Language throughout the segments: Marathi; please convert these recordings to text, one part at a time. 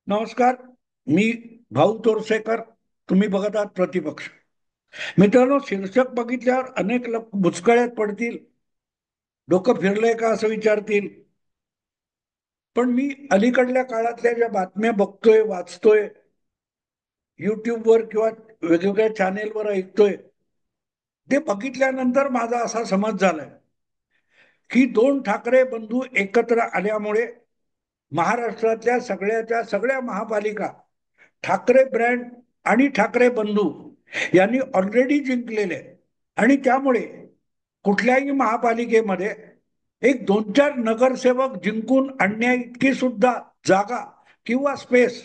नमस्कार. मी भाऊ तोरसेकर. तुम्ही बघत आहात प्रतिपक्ष. मित्रांनो, शीर्षक बघितल्यावर अनेक लोक बुचकळ्यात पडतील, डोकं फिरलंय का असं विचारतील. पण मी अलीकडल्या काळातल्या ज्या बातम्या बघतोय, वाचतोय, युट्यूबवर किंवा वेगवेगळ्या चॅनेलवर ऐकतोय, ते बघितल्यानंतर माझा असा समज झालाय की दोन ठाकरे बंधू एकत्र आल्यामुळे महाराष्ट्रातल्या सगळ्याच्या सगळ्या महापालिका ठाकरे ब्रँड आणि ठाकरे बंधू यांनी ऑलरेडी जिंकलेले आहे. आणि त्यामुळे कुठल्याही महापालिकेमध्ये एक दोन चार नगरसेवक जिंकून आणण्या इतकी सुद्धा जागा किंवा स्पेस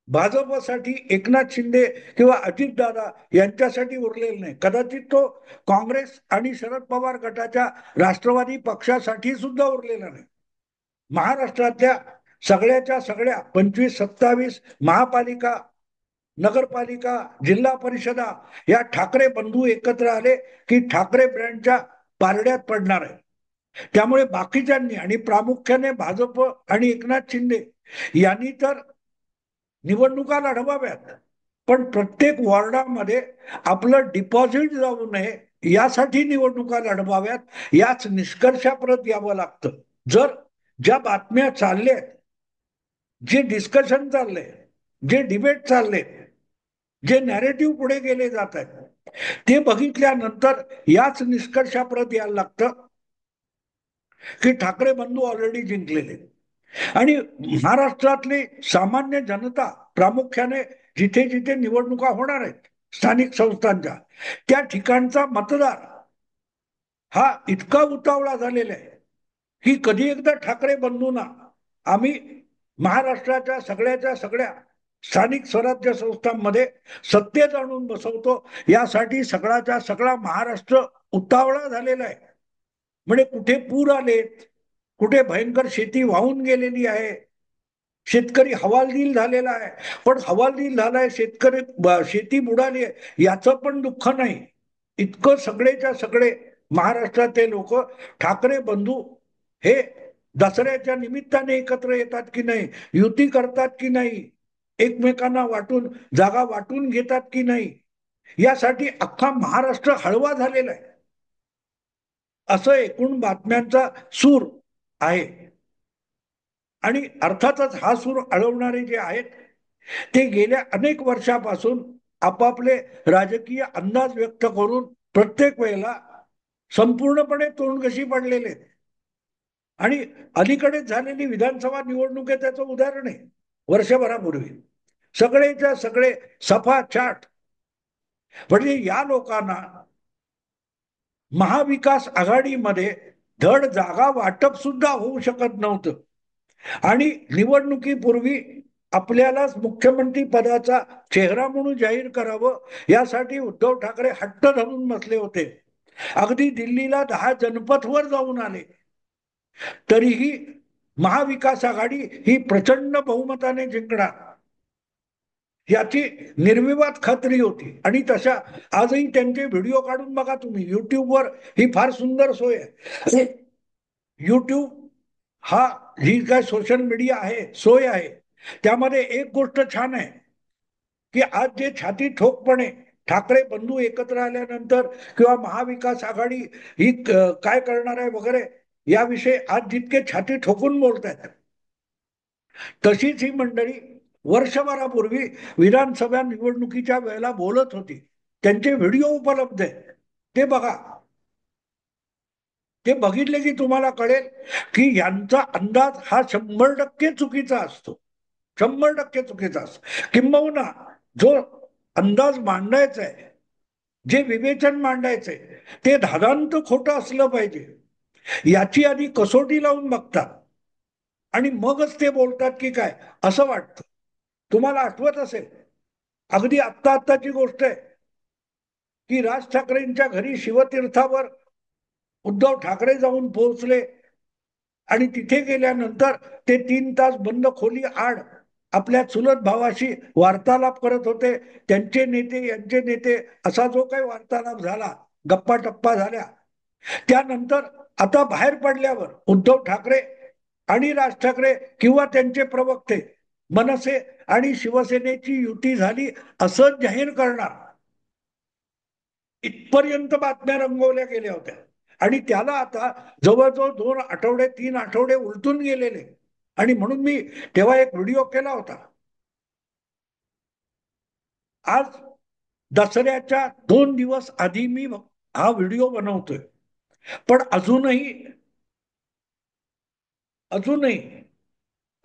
भाजपसाठी एकनाथ शिंदे किंवा अजितदादा यांच्यासाठी उरलेला नाही. कदाचित तो काँग्रेस आणि शरद पवार गटाच्या राष्ट्रवादी पक्षासाठी सुद्धा उरलेला नाही. महाराष्ट्रातल्या सगळ्याच्या सगळ्या 25-27 महापालिका, नगरपालिका, जिल्हा परिषदा या ठाकरे बंधू एकत्र आले की ठाकरे ब्रँडच्या पारड्यात पडणार आहे. त्यामुळे बाकीच्यांनी आणि प्रामुख्याने भाजप आणि एकनाथ शिंदे यांनी तर निवडणुका लढवाव्यात, पण प्रत्येक वॉर्डामध्ये आपलं डिपॉझिट जाऊ नये यासाठी निवडणुका लढवाव्यात, याच निष्कर्षाप्रत यावं लागतं. जर ज्या बातम्या चालल्या, जे डिस्कशन चाललंय, जे डिबेट चालले, जे नॅरेटिव्ह पुढे गेले जात आहेत, ते बघितल्यानंतर याच निष्कर्षाप्रत यायला लागतं की ठाकरे बंधू ऑलरेडी जिंकलेले. आणि महाराष्ट्रातली सामान्य जनता, प्रामुख्याने जिथे जिथे निवडणुका होणार आहेत स्थानिक संस्थांच्या, त्या ठिकाणचा मतदार हा इतका उतावळा झालेला आहे की कधी एकदा ठाकरे बंधूंना आम्ही महाराष्ट्राच्या सगळ्याच्या सगळ्या स्थानिक स्वराज्य संस्थांमध्ये सत्तेत आणून बसवतो, यासाठी सगळाच्या सगळा महाराष्ट्र उतावळा झालेला आहे. म्हणजे कुठे पूर आलेत, कुठे भयंकर शेती वाहून गेलेली आहे, शेतकरी हवालदिल झालेला आहे. पण हवालदिल झालाय शेतकरी, शेती बुडाली आहे याचं पण दुःख नाही. इतकं सगळेच्या सगळे महाराष्ट्रातले लोक ठाकरे बंधू हे दसऱ्याच्या निमित्ताने एकत्र येतात की नाही, युती करतात की नाही, एकमेकांना वाटून जागा वाटून घेतात की नाही, यासाठी अख्खा महाराष्ट्र हळवा झालेला आहे, असं एकूण बातम्यांचा सूर आहे. आणि अर्थातच हा सूर अळवणारे जे आहेत ते गेल्या अनेक वर्षापासून आपापले राजकीय अंदाज व्यक्त करून प्रत्येक वेळेला संपूर्णपणे तोंडघशी पडलेले आहेत. आणि अलीकडेच झालेली विधानसभा निवडणूक आहे त्याचं उदाहरण आहे. वर्षभरापूर्वी सगळेच्या सगळे सफाछाट. म्हणजे या लोकांना महाविकास आघाडीमध्ये धड जागा वाटप सुद्धा होऊ शकत नव्हतं. आणि निवडणुकीपूर्वी आपल्यालाच मुख्यमंत्री पदाचा चेहरा म्हणून जाहीर करावं यासाठी उद्धव ठाकरे हट्ट धरून बसले होते. अगदी दिल्लीला 10 जनपथवर जाऊन आले, तरीही महाविकास आघाडी ही प्रचंड बहुमताने जिंकणार याची निर्विवाद खात्री होती. आणि तशा आजही त्यांचे व्हिडिओ काढून बघा तुम्ही युट्यूबवर, ही फार सुंदर सोय आहे. युट्यूब हा ही काय सोशल मीडिया आहे, सोय आहे, त्यामध्ये एक गोष्ट छान आहे की आज जे छाती ठोकपणे ठाकरे बंधू एकत्र आल्यानंतर किंवा महाविकास आघाडी ही काय करणार आहे वगैरे याविषयी आज जितके छाती ठोकून बोलत आहेत, तशीच ही मंडळी वर्षभरापूर्वी विधानसभा निवडणुकीच्या वेळेला बोलत होती. त्यांचे व्हिडिओ उपलब्ध आहेत, ते बघा. ते बघितले की तुम्हाला कळेल की यांचा अंदाज हा 100% चुकीचा असतो. 100% चुकीचा असतो. किंबहुना जो अंदाज मांडायचा आहे, जे विवेचन मांडायचंय, ते धादांत खोटं असलं पाहिजे याची आधी कसोटी लावून बघतात आणि मगच ते बोलतात की काय, असं वाटतं. तुम्हाला आठवत असेल, अगदी आत्ता आत्ताची गोष्ट आहे की राज ठाकरेंच्या घरी शिवतीर्थावर उद्धव ठाकरे जाऊन पोहोचले आणि तिथे गेल्यानंतर ते 3 तास बंद खोली आड आपल्या चुलत भावाशी वार्तालाप करत होते. त्यांचे नेते, यांचे नेते, असा जो काही वार्तालाप झाला, गप्पा टप्पा झाल्या, त्यानंतर आता बाहेर पडल्यावर उद्धव ठाकरे आणि राज ठाकरे किंवा त्यांचे प्रवक्ते मनसे आणि शिवसेनेची युती झाली असं जाहीर करणार, इथपर्यंत बातम्या रंगवल्या गेल्या होत्या. आणि त्याला आता जवळजवळ 2 आठवडे 3 आठवडे उलटून गेलेले. आणि म्हणून मी तेव्हा एक व्हिडिओ केला होता. आज दसऱ्याच्या 2 दिवस आधी मी हा व्हिडिओ बनवतोय. पण अजूनही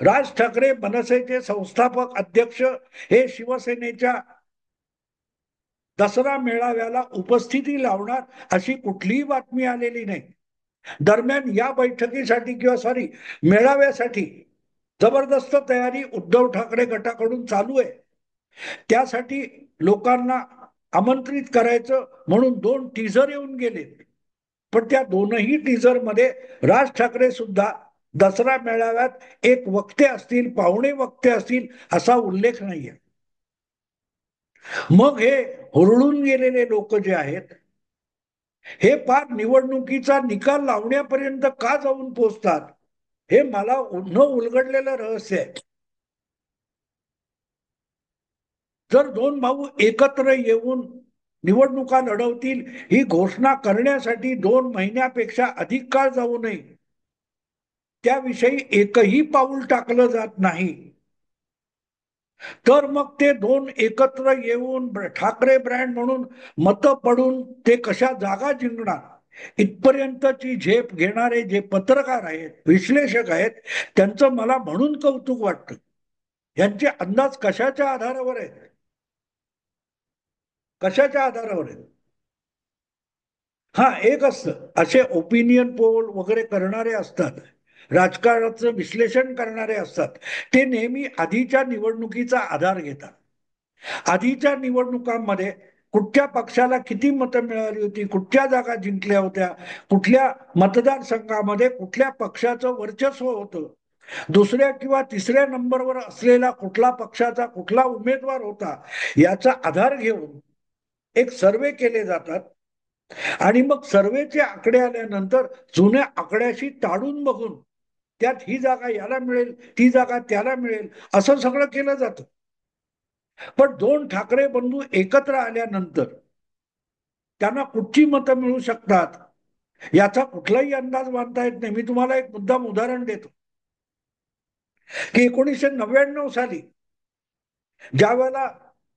राज ठाकरे मनसेचे संस्थापक अध्यक्ष हे शिवसेनेच्या दसरा मेळाव्याला उपस्थिती लावणार अशी कुठलीही बातमी आलेली नाही. दरम्यान या बैठकीसाठी किंवा सॉरी मेळाव्यासाठी जबरदस्त तयारी उद्धव ठाकरे गटाकडून चालू आहे. त्यासाठी लोकांना आमंत्रित करायचं म्हणून 2 टीझर येऊन गेले. पण त्या दोनही टीझर मध्ये राज ठाकरे सुद्धा दसरा मेळाव्यात एक वक्ते असतील, पाहुणे वक्ते असतील असा उल्लेख नाहीये. मग हे हुरळून गेलेले लोक जे आहेत हे पार निवडणुकीचा निकाल लावण्यापर्यंत का जाऊन पोहोचतात हे मला न उलगडलेलं रहस्य आहे. जर दोन भाऊ एकत्र येऊन निवडणुका लढवतील ही घोषणा करण्यासाठी 2 महिन्यापेक्षा अधिक काळ जाऊ नये, त्याविषयी एकही पाऊल टाकलं जात नाही, तर मग ते दोन एकत्र येऊन ठाकरे ब्रँड म्हणून मत पडून ते कशा जागा जिंकणार इथपर्यंतची झेप घेणारे जे पत्रकार आहेत, विश्लेषक आहेत, त्यांचं मला म्हणून कौतुक वाटतं. यांचे अंदाज कशाच्या आधारावर आहेत? कशाच्या आधारावर आहेत? हा एक असतं, असे ओपिनियन पोल वगैरे करणारे असतात, राजकारणाचं विश्लेषण करणारे असतात. ते नेहमी आधीच्या निवडणुकीचा आधार घेतात. आधीच्या निवडणुकांमध्ये कुठच्या पक्षाला किती मतं मिळाली होती, कुठच्या जागा जिंकल्या होत्या, कुठल्या मतदारसंघामध्ये कुठल्या पक्षाचं वर्चस्व होतं, दुसऱ्या किंवा तिसऱ्या नंबरवर असलेला कुठला पक्षाचा कुठला उमेदवार होता, याचा आधार घेऊन एक सर्वे केले जातात. आणि मग सर्वेचे आकडे आल्यानंतर जुन्या आकड्याशी ताडून बघून त्यात ही जागा याला मिळेल, ती जागा त्याला मिळेल, असं सगळं केलं जातं. पण दोन ठाकरे बंधू एकत्र आल्यानंतर त्यांना कुठची मतं मिळू शकतात याचा कुठलाही अंदाज बांधता येत नाही. मी तुम्हाला एक मुद्दाम उदाहरण देतो की 1999 साली ज्या वेळेला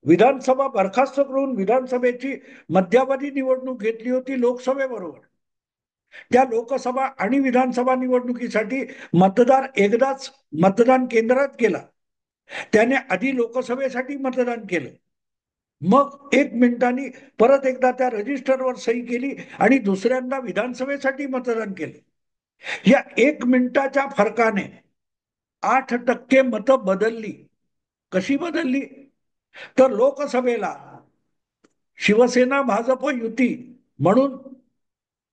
विधानसभा बरखास्त करून विधानसभेची मध्यावधी निवडणूक घेतली होती लोकसभेबरोबर, त्या लोकसभा आणि विधानसभा निवडणुकीसाठी मतदार एकदाच मतदान केंद्रात गेला. त्याने आधी लोकसभेसाठी मतदान केलं, मग 1 मिनिटांनी परत एकदा त्या रजिस्टरवर सही केली आणि दुसऱ्यांदा विधानसभेसाठी मतदान केलं. या 1 मिनिटाच्या फरकाने 8% मतं बदलली. कशी बदलली? तर लोकसभेला शिवसेना भाजप युती म्हणून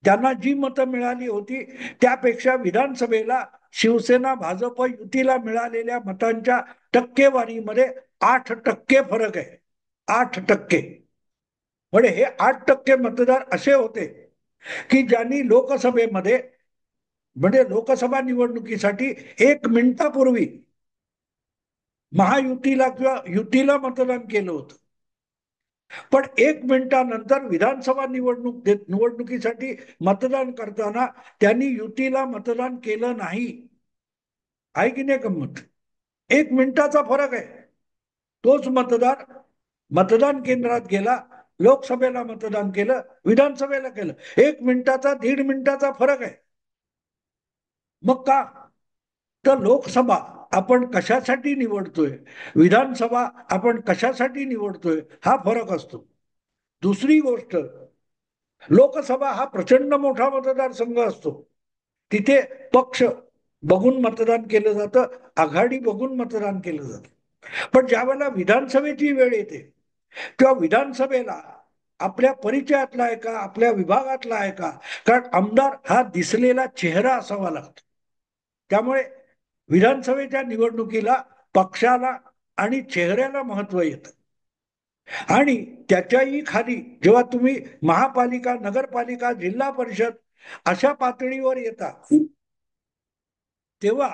त्यांना जी मतं मिळाली होती त्यापेक्षा विधानसभेला शिवसेना भाजप युतीला मिळालेल्या मतांच्या टक्केवारीमध्ये 8% फरक आहे. 8%. म्हणजे हे 8% मतदार असे होते की ज्यांनी लोकसभेमध्ये म्हणजे लोकसभा निवडणुकीसाठी 1 मिनिटापूर्वी महायुतीला किंवा युतीला मतदान केलं होतं. पण 1 मिनिटानंतर विधानसभा निवडणुकीसाठी मतदान करताना त्यांनी युतीला मतदान केलं नाही. आहे की नाही गंमत? 1 मिनिटाचा फरक आहे. तोच मतदार मतदान केंद्रात गेला, लोकसभेला मतदान केलं, विधानसभेला केलं. 1 मिनिटाचा 1.5 मिनिटाचा फरक आहे. मग का? तर लोकसभा आपण कशासाठी निवडतोय, विधानसभा आपण कशासाठी निवडतोय, हा फरक असतो. दुसरी गोष्ट, लोकसभा हा प्रचंड मोठा मतदारसंघ असतो. तिथे पक्ष बघून मतदान केलं जातं, आघाडी बघून मतदान केलं जातं. पण ज्या वेळेला विधानसभेची वेळ येते तेव्हा विधानसभेला आपल्या परिचयातला आहे का, आपल्या विभागातला आहे का, कारण आमदार हा दिसलेला चेहरा असावा लागतो. त्यामुळे विधानसभेच्या निवडणुकीला पक्षाला आणि चेहऱ्याला महत्व येतं. आणि त्याच्याही खाली जेव्हा तुम्ही महापालिका, नगरपालिका, जिल्हा परिषद अशा पातळीवर येता तेव्हा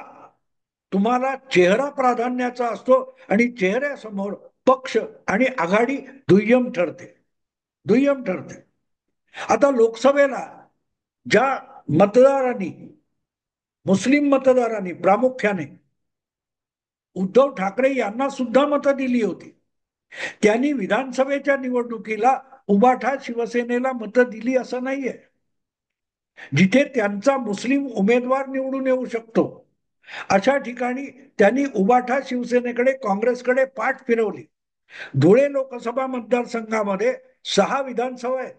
तुम्हाला चेहरा प्राधान्याचा असतो आणि चेहऱ्यासमोर पक्ष आणि आघाडी दुय्यम ठरते. दुय्यम ठरते. आता लोकसभेला ज्या मतदारांनी, मुस्लिम मतदारांनी प्रामुख्याने उद्धव ठाकरे यांना सुद्धा मतं दिली होती, त्यांनी विधानसभेच्या निवडणुकीला उबाठा शिवसेनेला मतं दिली असं नाहीये. जिथे त्यांचा मुस्लिम उमेदवार निवडून येऊ शकतो अशा ठिकाणी त्यांनी उबाठा शिवसेनेकडे, काँग्रेसकडे पाठ फिरवली. धुळे लोकसभा मतदारसंघामध्ये 6 विधानसभा आहेत.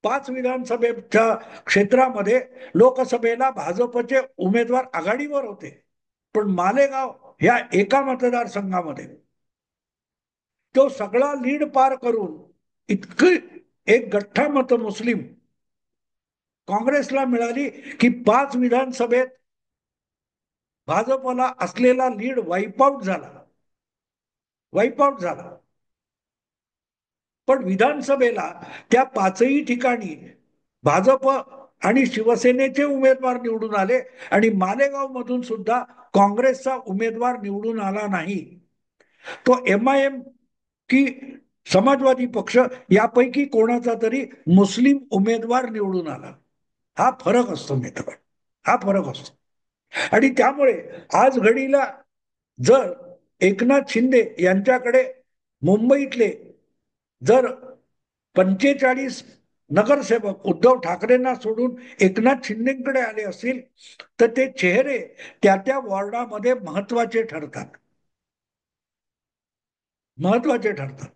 5 विधानसभेच्या क्षेत्रामध्ये लोकसभेला भाजपचे उमेदवार आघाडीवर होते, पण मालेगाव ह्या एका मतदारसंघामध्ये तो सगळा लीड पार करून इतकी एक गठ्ठा मत मुस्लिम काँग्रेसला मिळाली की 5 विधानसभेत भाजपला असलेला लीड वाईपआउट झाला. वाईपआउट झाला. पण विधानसभेला त्या 5ही ठिकाणी भाजप आणि शिवसेनेचे उमेदवार निवडून आले आणि मालेगाव मधून सुद्धा काँग्रेसचा उमेदवार निवडून आला नाही. तो MIM की समाजवादी पक्ष यापैकी कोणाचा तरी मुस्लिम उमेदवार निवडून आला. हा फरक असतो मित्र, हा फरक असतो. आणि त्यामुळे आज घडीला जर एकनाथ शिंदे यांच्याकडे मुंबईतले जर 45 नगरसेवक उद्धव ठाकरेंना सोडून एकनाथ शिंदेकडे आले असतील तर ते चेहरे त्या त्या वॉर्डामध्ये महत्वाचे ठरतात. महत्वाचे ठरतात.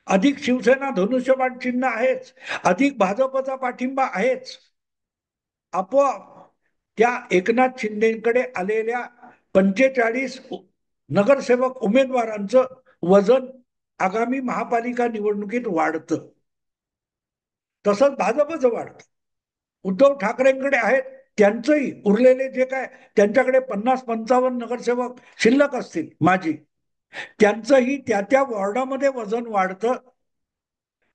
अधिक शिवसेना धनुष्यबाण चिन्ह आहेच, अधिक भाजपचा पाठिंबा आहेच. आपोआप त्या एकनाथ शिंदेकडे आलेल्या 45 नगरसेवक उमेदवारांचं वजन आगामी महापालिका निवडणुकीत वाढतं. तसंच भाजपचं वाढतं. उद्धव ठाकरेंकडे आहेत त्यांचंही उरलेले जे काय त्यांच्याकडे 50-55 नगरसेवक शिल्लक असतील माजी, त्यांचंही त्या त्या वॉर्डामध्ये वजन वाढतं.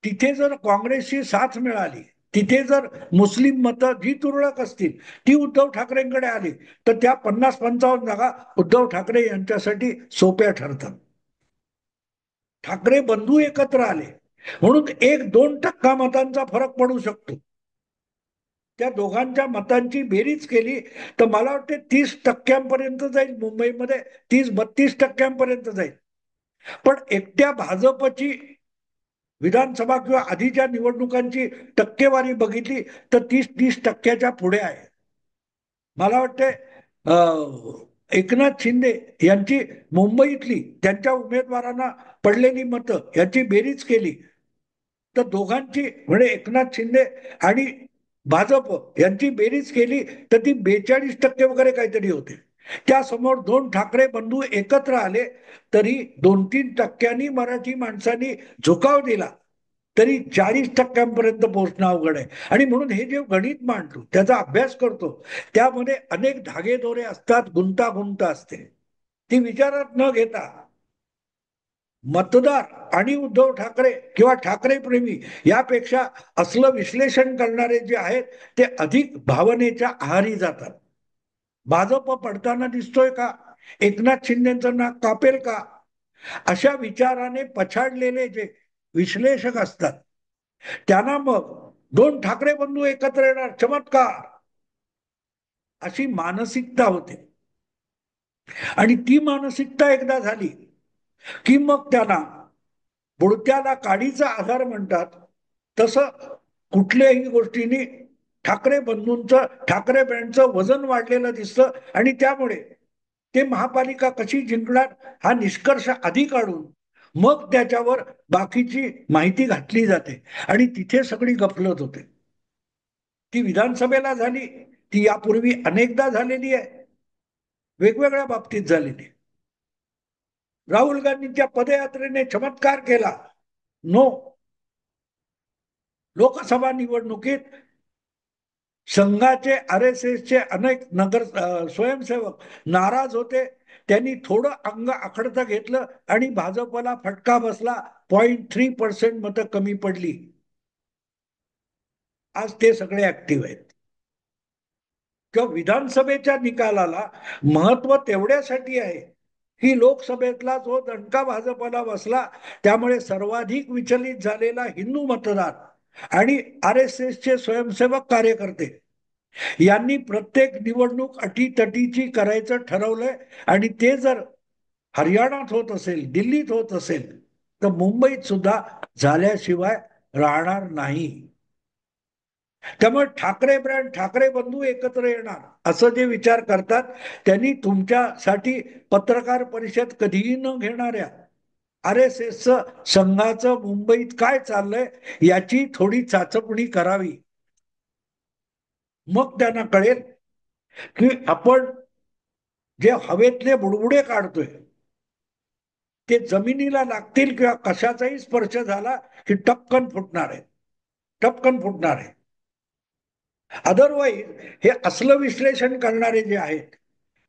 तिथे जर काँग्रेसची साथ मिळाली, तिथे जर मुस्लिम मतं जी तुरळक असतील ती उद्धव ठाकरेंकडे आली तर त्या 50-55 जागा उद्धव ठाकरे यांच्यासाठी सोप्या ठरतात. ठाकरे बंधू एकत्र आले म्हणून 1-2% मतांचा फरक पडू शकतो. त्या दोघांच्या मतांची बेरीज केली तर मला वाटते 30% जाईल मुंबईमध्ये, 30-32% जाईल. पण एकट्या भाजपची विधानसभा किंवा आधीच्या निवडणुकांची टक्केवारी बघितली तर 30-30% पुढे आहे. मला वाटते एकनाथ शिंदे यांची मुंबईतली त्यांच्या उमेदवारांना पडलेली मतं याची बेरीज केली तर दोघांची म्हणजे एकनाथ शिंदे आणि भाजप यांची बेरीज केली तर ती 42% वगैरे काहीतरी होते. त्यासमोर 2 ठाकरे बंधू एकत्र आले तरी 2-3% मराठी माणसांनी झुकाव दिला तरी 40% पोहोचणं अवघड आहे. आणि म्हणून हे जे गणित मांडतो त्याचा अभ्यास करतो त्यामध्ये अनेक धागेदोरे असतात, गुंतागुंत असते. ती विचारात न घेता मतदार आणि उद्धव ठाकरे किंवा ठाकरे प्रेमी यापेक्षा असलं विश्लेषण करणारे जे आहेत ते अधिक भावनेच्या आहारी जातात. भाजप पडताना दिसतोय का, एकनाथ शिंदेचं नाक कापेल का, अशा विचाराने पछाडलेले जे विश्लेषक असतात त्यांना मग 2 ठाकरे बंधू एकत्र येणार, चमत्कार, अशी मानसिकता होते. आणि ती मानसिकता एकदा झाली की मग त्यांना बुडत्याला काडीचा आधार म्हणतात तसं कुठल्याही गोष्टींनी ठाकरे बंधूंचं, ठाकरे ब्रँडचं वजन वाढलेलं दिसतं आणि त्यामुळे ते महापालिका कशी जिंकणार हा निष्कर्ष आधी काढून मग त्याच्यावर बाकीची माहिती घातली जाते आणि तिथे सगळी गफलत होते. ती विधानसभेला झाली, ती यापूर्वी अनेकदा झालेली आहे, वेगवेगळ्या बाबतीत झालेली. राहुल गांधींच्या पदयात्रेने चमत्कार केला. नो. लोकसभा निवडणुकीत संघाचे, RSSचे अनेक स्वयंसेवक नाराज होते. त्यांनी थोडं अंग आखडतं घेतलं आणि भाजपला फटका बसला. 0.3% मतं कमी पडली. आज ते सगळे ऍक्टिव्ह आहेत. किंवा विधानसभेच्या निकालाला महत्व तेवढ्यासाठी आहे की लोकसभेतला जो दणका भाजपला बसला त्यामुळे सर्वाधिक विचलित झालेला हिंदू मतदार आणि आर एस एसचे स्वयंसेवक कार्यकर्ते यांनी प्रत्येक निवडणूक अटीतटीची करायचं ठरवलंय आणि ते जर हरियाणात होत असेल, दिल्लीत होत असेल तर मुंबईत सुद्धा झाल्याशिवाय राहणार नाही. त्यामुळे ठाकरे ब्रँड, ठाकरे बंधू एकत्र येणार असं जे विचार करतात त्यांनी तुमच्यासाठी पत्रकार परिषद कधीही न घेणाऱ्या आर एस एसचं संघाचं मुंबईत काय चाललंय याची थोडी चाचपणी करावी. मग त्यांना कळेल की आपण जे हवेतले बुडबुडे काढतोय ते जमिनीला लागतील किंवा कशाचाही स्पर्श झाला की टपकन फुटणार आहे, टपकन फुटणार आहे. अदरवाईज हे असलं विश्लेषण करणारे जे आहेत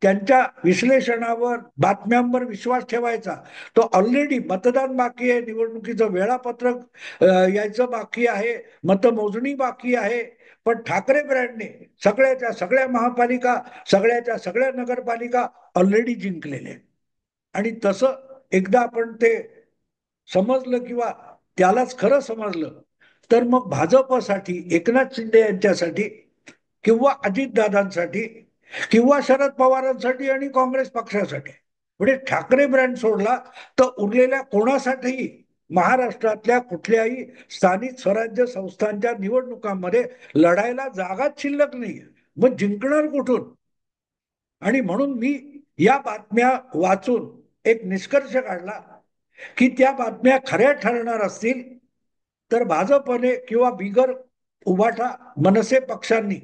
त्यांच्या विश्लेषणावर, बातम्यांवर विश्वास ठेवायचा. तो ऑलरेडी मतदान बाकी आहे, निवडणुकीचं वेळापत्रक यायचं बाकी आहे, मतमोजणी बाकी आहे, पण ठाकरे ब्रँडने सगळ्याच्या सगळ्या महापालिका, सगळ्याच्या सगळ्या नगरपालिका ऑलरेडी जिंकलेले. आणि तसं एकदा आपण ते समजलं किंवा त्यालाच खरं समजलं तर मग भाजपसाठी, एकनाथ शिंदे यांच्यासाठी किंवा अजितदादांसाठी किंवा शरद पवारांसाठी आणि काँग्रेस पक्षासाठी म्हणजे ठाकरे ब्रँड सोडला तर उरलेल्या कोणासाठीही महाराष्ट्रातल्या कुठल्याही स्थानिक स्वराज्य संस्थांच्या निवडणुकांमध्ये लढायला जागाच शिल्लक नाही. मग जिंकणार कुठून? आणि म्हणून मी या बातम्या वाचून एक निष्कर्ष काढला की त्या बातम्या खऱ्या ठरणार असतील तर भाजपने किंवा बिगर उभाटा मनसे पक्षांनी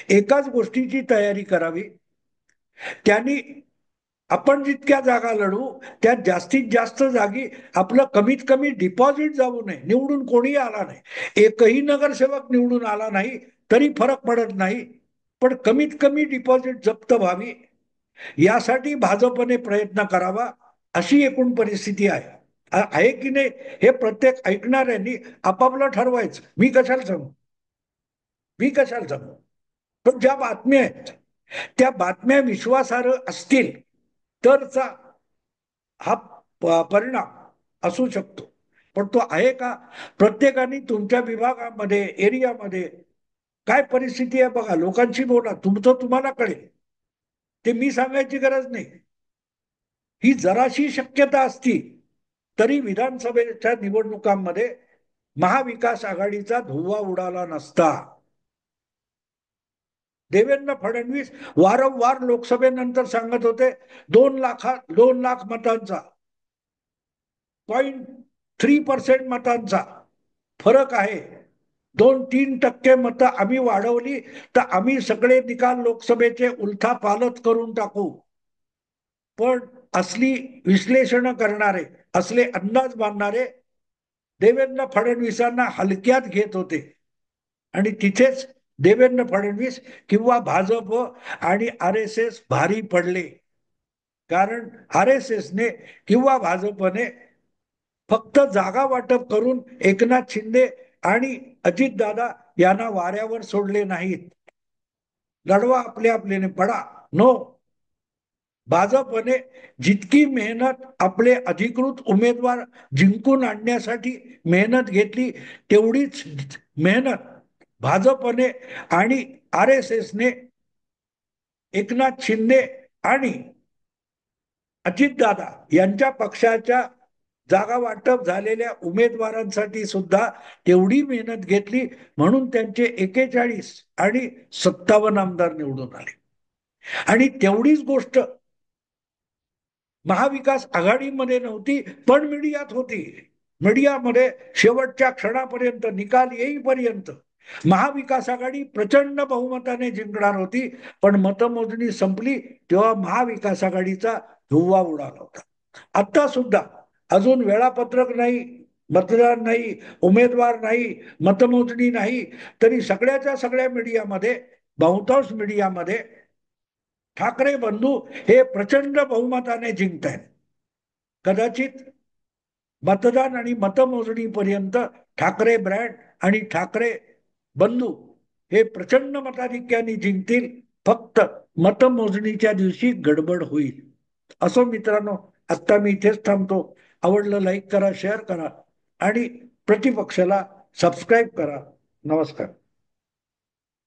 एकाच गोष्टीची तयारी करावी. त्यांनी आपण जितक्या जागा लढू त्यात जास्तीत जास्त जागी आपलं कमीत कमी डिपॉझिट जाऊ नये. निवडून कोणी आला नाही, एकही नगरसेवक निवडून आला नाही तरी फरक पडत नाही, पण कमीत कमी डिपॉझिट जप्त व्हावी यासाठी भाजपने प्रयत्न करावा अशी एकूण परिस्थिती आहे. आहे की नाही हे प्रत्येक ऐकणाऱ्यांनी आपापलं ठरवायचं. मी कशाला सांगू. पण ज्या बातम्या आहेत त्या बातम्या विश्वासार्ह असतील तरचा हा परिणाम असू शकतो. पण तो आहे का? प्रत्येकाने तुमच्या विभागामध्ये, एरियामध्ये काय परिस्थिती आहे बघा, लोकांशी बोला, तुमचं तुम्हाला कळेल. ते मी सांगायची गरज नाही. ही जराशी शक्यता असती तरी विधानसभेच्या निवडणुकांमध्ये महाविकास आघाडीचा धुव्वा उडाला नसता. देवेंद्र फडणवीस वारंवार लोकसभेनंतर सांगत होते 2 लाख मतांचा, 0.3% मतांचा फरक आहे, 2-3% मतं आम्ही वाढवली तर आम्ही सगळे निकाल लोकसभेचे उलथापालथ करून टाकू. पण असली विश्लेषण करणारे, असले अंदाज बांधणारे देवेंद्र फडणवीसांना हलक्यात घेत होते. आणि तिथेच देवेंद्र फडणवीस किंवा भाजप आणि आर एस एस भारी पडले. कारण आर एस एसने किंवा भाजपने फक्त जागा वाटप करून एकनाथ शिंदे आणि अजितदादा यांना वाऱ्यावर सोडले नाहीत. लढवा आपले आपल्याने पडा. नो, भाजपने जितकी मेहनत आपले अधिकृत उमेदवार जिंकून आणण्यासाठी मेहनत घेतली तेवढीच मेहनत भाजपने आणि आर एस एसने एकनाथ शिंदे आणि अजितदादा यांच्या पक्षाच्या जागा वाटप झालेल्या उमेदवारांसाठी सुद्धा तेवढी मेहनत घेतली. म्हणून त्यांचे 41 आणि 57 आमदार निवडून आले. आणि तेवढीच गोष्ट महाविकास आघाडीमध्ये नव्हती पण मीडियात होती. मीडियामध्ये शेवटच्या क्षणापर्यंत, निकाल येईपर्यंत महाविकास आघाडी प्रचंड बहुमताने जिंकणार होती, पण मतमोजणी संपली तेव्हा महाविकास आघाडीचा धुव्वा उडाला होता. आता सुद्धा अजून वेळापत्रक नाही, मतदान नाही, उमेदवार नाही, मतमोजणी नाही, तरी सगळ्याच्या सगळ्या मीडियामध्ये, बहुतांश मीडियामध्ये ठाकरे बंधू हे प्रचंड बहुमताने जिंकत आहेत. कदाचित मतदान आणि मतमोजणीपर्यंत ठाकरे ब्रँड आणि ठाकरे बंधू हे प्रचंड मताधिक्याने जिंकतील फक्त मतमोजणीच्या दिवशी गडबड होईल. असो मित्रांनो, आत्ता मी इथेच थांबतो. आवडलं लाईक करा, शेअर करा आणि प्रतिपक्षाला सबस्क्राईब करा. नमस्कार.